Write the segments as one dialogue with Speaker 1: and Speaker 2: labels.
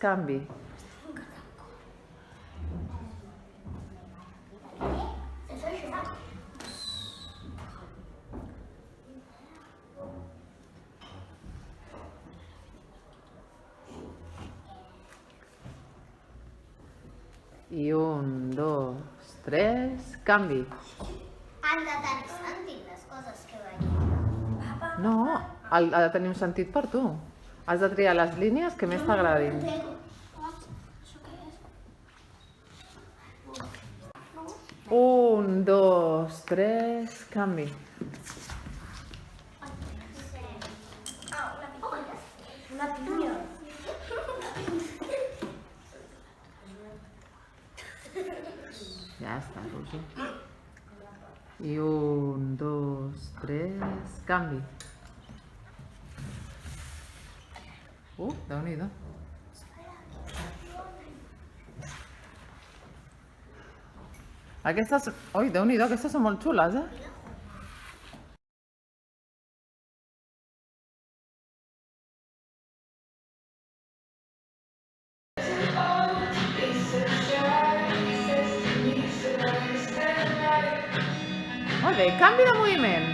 Speaker 1: canvi. I 1, 2, 3, canvi.
Speaker 2: Han de tenir sentit les coses que veiem.
Speaker 1: No, ha de tenir un sentit per tu. Has de triar les línies que més t'agradin. Un, dos, tres, canvi.
Speaker 2: Una pinya.
Speaker 1: Ja està, Roger. I 1, 2, 3, canvi. Déu-n'hi-do. Aquestes... Ui, Déu-n'hi-do, aquestes són molt xules, eh? Molt bé, canvi de moviment.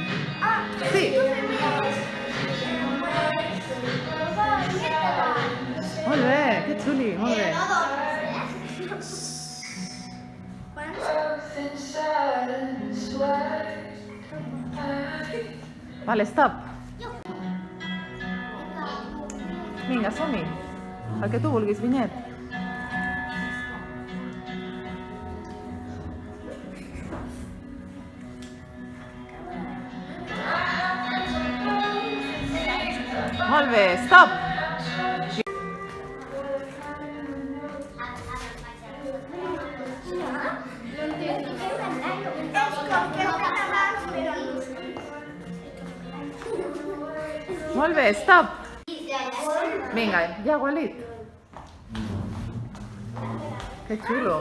Speaker 1: Sí. Molt bé, que xuli, molt bé. Vale, stop. Vinga, som-hi. El que tu vulguis, Vinyet. Molt bé, stop. Molt bé, stop. Vinga, ja, Walid. Que xulo.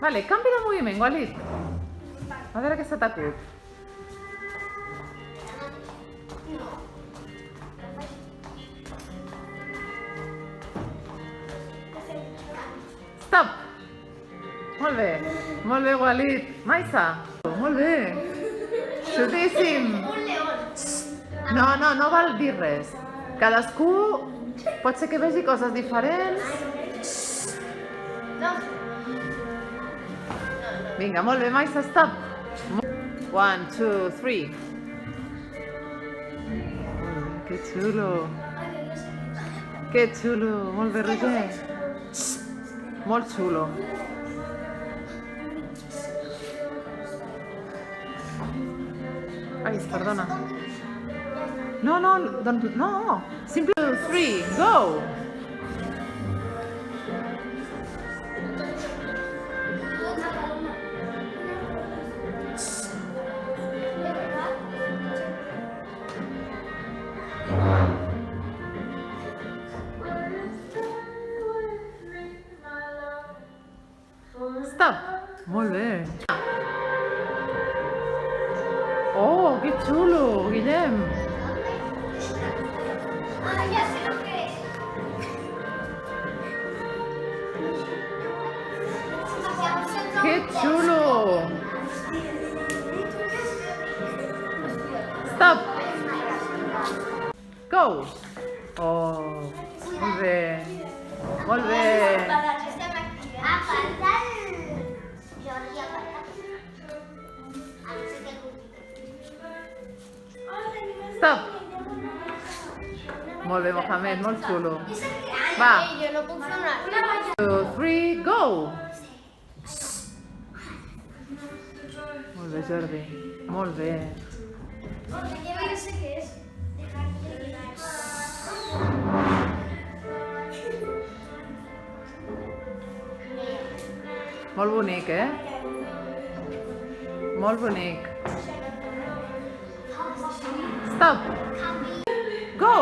Speaker 1: Vale, canvi de moviment, Walid. A veure què se t'acut. Stop. Molt bé, Walid. Maisa. Molt bé. Xutíssim. No val dir res. Cadascú pot ser que vegi coses diferents. Vinga, molt bé, Maisa, stop. 1, 2, 3. Que xulo. Que xulo. Molt bé, Roger. Molt xulo. Ai, perdona. No, doncs no. Simple 3, go! Stop! Molt bé. Oh, que xulo, Guillem.
Speaker 2: Ya sé lo que es.
Speaker 1: Que xulo. Stop. Go. Oh, molt bé. Molt bé. Stop. Molt bé, Mohamed, molt xulo. Va.
Speaker 2: Jo no puc fer una.
Speaker 1: 2, 3, go. Molt bé, Jordi. Molt bé.
Speaker 2: Yo no sé qué es.
Speaker 1: Molt bonic, eh? Molt bonic. Stop. Go.